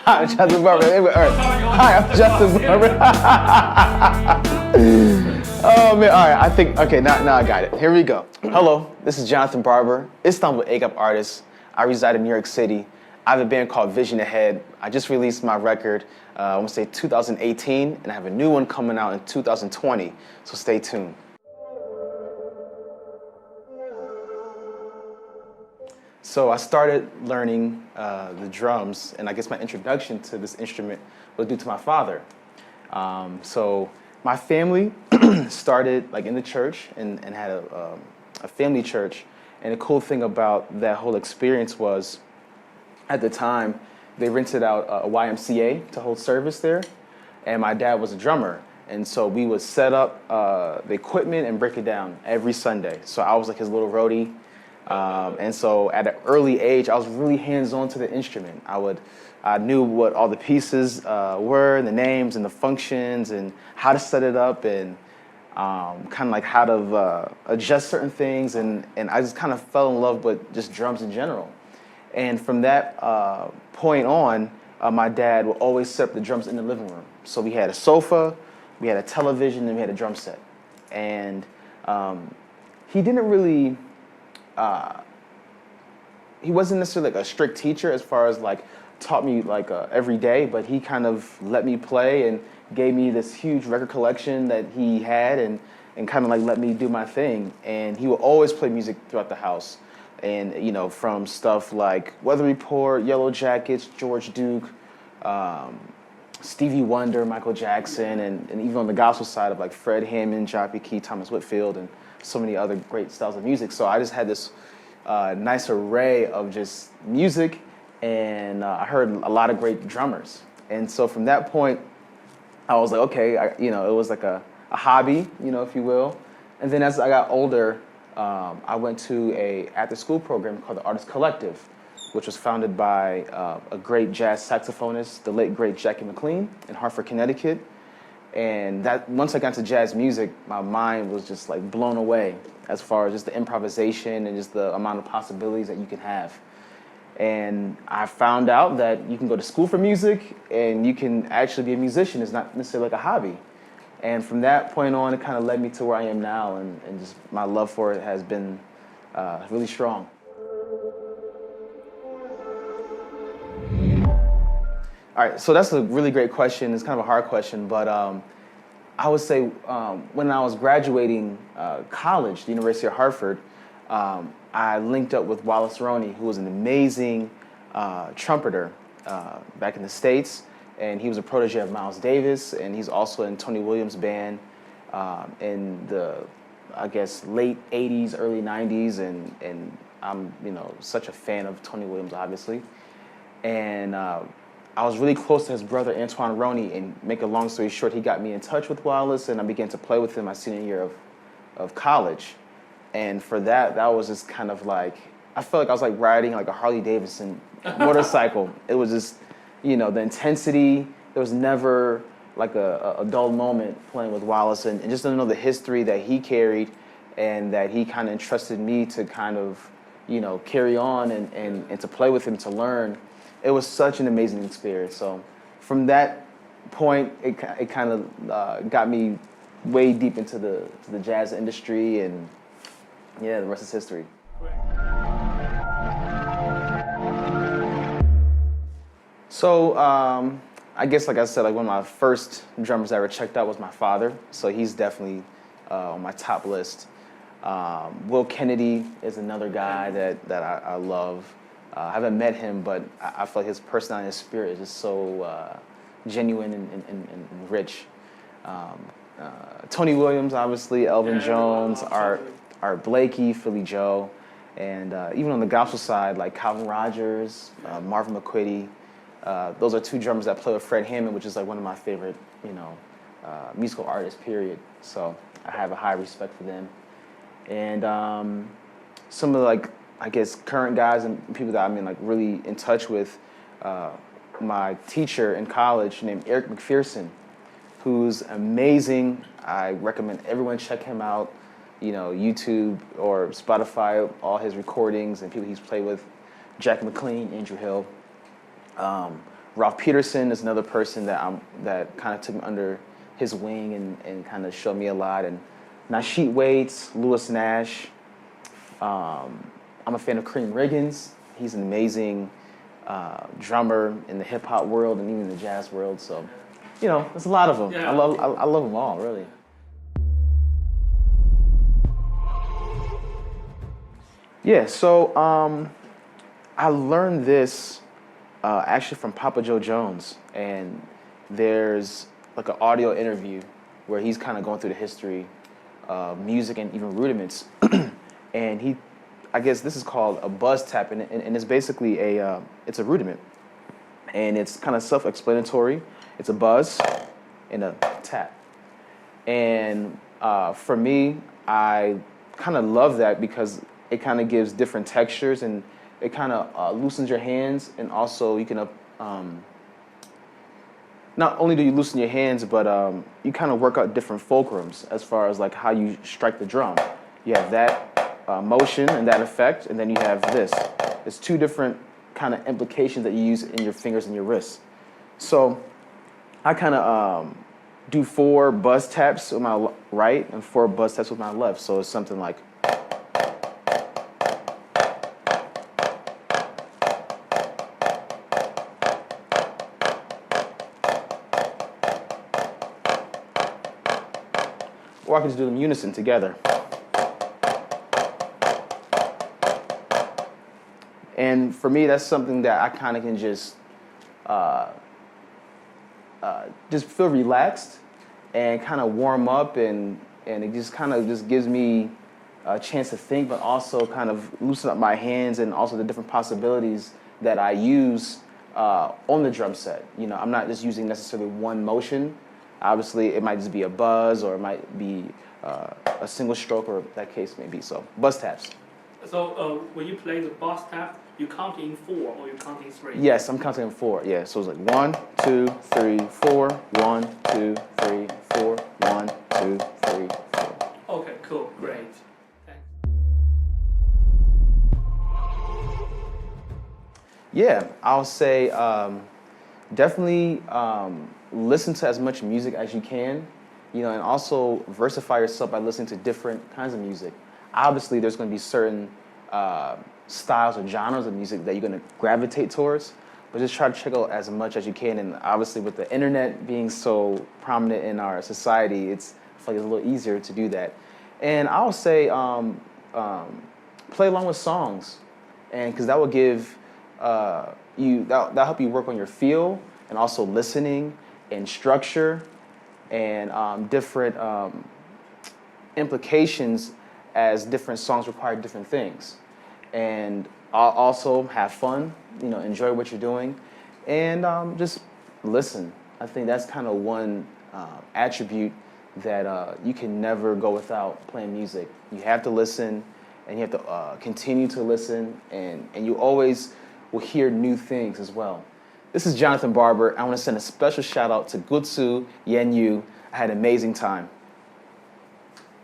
Hi, I'm Jonathan Barber. Anyway, all right. Hi, I'm Jonathan Barber. Oh man, all right. I think now I got it. Here we go. Hello, this is Jonathan Barber, Istanbul AGAP artist. I reside in New York City. I have a band called Vision Ahead. I just released my record, I want to say 2018, and I have a new one coming out in 2020. So stay tuned. So I started learning the drums, and I guess my introduction to this instrument was due to my father. So my family started like in the church and had a family church. And the cool thing about that whole experience was, at the time, they rented out a YMCA to hold service there, and my dad was a drummer. And so we would set up the equipment and break it down every Sunday. So I was like his little roadie. And so at an early age, I was really hands-on to the instrument. I knew what all the pieces were, the names and the functions, and how to set it up, and kind of like how to adjust certain things. And I just kind of fell in love with just drums in general. And from that point on, my dad would always set up the drums in the living room. So we had a sofa, we had a television, and we had a drum set. And he didn't really... he wasn't necessarily like a strict teacher as far as like taught me like every day, but he kind of let me play and gave me this huge record collection that he had, and kind of like let me do my thing. And he would always play music throughout the house, and you know, from stuff like Weather Report, Yellow Jackets, George Duke, Stevie Wonder, Michael Jackson, and even on the gospel side of like Fred Hammond, John P. Kee, Thomas Whitfield, and so many other great styles of music. So I just had this nice array of just music, and I heard a lot of great drummers. And so from that point, I was like, okay, it was like a hobby, if you will. And then as I got older, I went to a after-school program called the Artist Collective, which was founded by a great jazz saxophonist, the late great Jackie McLean in Hartford, Connecticut. And that once I got into jazz music, my mind was just like blown away as far as just the improvisation and just the amount of possibilities that you can have. And I found out that you can go to school for music and you can actually be a musician. It's not necessarily like a hobby. And from that point on, it kind of led me to where I am now, and just my love for it has been really strong. All right, so that's a really great question. It's kind of a hard question, but I would say when I was graduating college, the University of Hartford, I linked up with Wallace Roney, who was an amazing trumpeter back in the States, and he was a protege of Miles Davis, and he's also in Tony Williams' band in the, I guess, late 80s, early 90s, and I'm such a fan of Tony Williams, obviously. And I was really close to his brother, Antoine Roney, and make a long story short, he got me in touch with Wallace, and I began to play with him my senior year of college. And for that was just kind of like, I felt like I was like riding like a Harley Davidson motorcycle. It was just, the intensity. There was never like a dull moment playing with Wallace, and just to know the history that he carried and that he kind of entrusted me to kind of, carry on and to play with him, to learn. It was such an amazing experience. So from that point, it kind of got me way deep into the jazz industry, and yeah, the rest is history. So I guess, like I said, like one of my first drummers I ever checked out was my father. So he's definitely on my top list. Will Kennedy is another guy that I love. I haven't met him, but I feel like his personality and spirit is just so genuine and rich. Tony Williams, obviously, Elvin Jones, Art Blakey, Philly Joe, and even on the gospel side, like Calvin Rogers, Marvin McQuitty. Those are two drummers that play with Fred Hammond, which is like one of my favorite, musical artists, period. So I have a high respect for them. And some of the, like, I guess, current guys and people that I'm really in touch with, my teacher in college named Eric McPherson, who's amazing. I recommend everyone check him out, YouTube or Spotify, all his recordings and people he's played with, Jack McLean, Andrew Hill. Ralph Peterson is another person that kind of took me under his wing and kind of showed me a lot. And Nasheet Waits, Lewis Nash. I'm a fan of Cream Riggins. He's an amazing drummer in the hip hop world and even the jazz world. So, you know, there's a lot of them. Yeah. I love them all, really. Yeah. So I learned this actually from Papa Joe Jones, and there's like an audio interview where he's kind of going through the history of music and even rudiments, and I guess this is called a buzz tap, and it's basically it's a rudiment, and it's kind of self-explanatory. It's a buzz and a tap, and for me, I kind of love that because it kind of gives different textures, and it kind of loosens your hands, and also you can not only do you loosen your hands, but you kind of work out different fulcrums as far as like how you strike the drum. You have that motion and that effect, and then you have this. It's two different kind of implications that you use in your fingers and your wrists. So I kind of do 4 buzz taps with my right and 4 buzz taps with my left. So it's something like. Or I can just do them unison together. And for me, that's something that I kind of can just feel relaxed and kind of warm up, and it just kind of just gives me a chance to think, but also kind of loosen up my hands and also the different possibilities that I use on the drum set. You know, I'm not just using necessarily one motion. Obviously, it might just be a buzz, or it might be a single stroke, or that case may be. So, buzz taps. So when you play the buzz tap, you count in 4 or you count in 3? Yes, I'm counting in 4. Yeah, so it's like 1, 2, 3, 4. 1, 2, 3, 4. 1, 2, 3, 4. Okay, cool, great. Thanks. Yeah, I'll say definitely listen to as much music as you can, you know, and also versify yourself by listening to different kinds of music. Obviously, there's going to be certain styles or genres of music that you're going to gravitate towards, but just try to check out as much as you can. And obviously, with the internet being so prominent in our society, I feel like it's a little easier to do that. And I would say play along with songs, and because that will give that'll help you work on your feel and also listening and structure and different implications, as different songs require different things. And also have fun, you know, enjoy what you're doing, and just listen. I think that's kind of one attribute that you can never go without playing music. You have to listen, and you have to continue to listen, and you always will hear new things as well. This is Jonathan Barber. I want to send a special shout out to Gutsu Yenyu. I had an amazing time.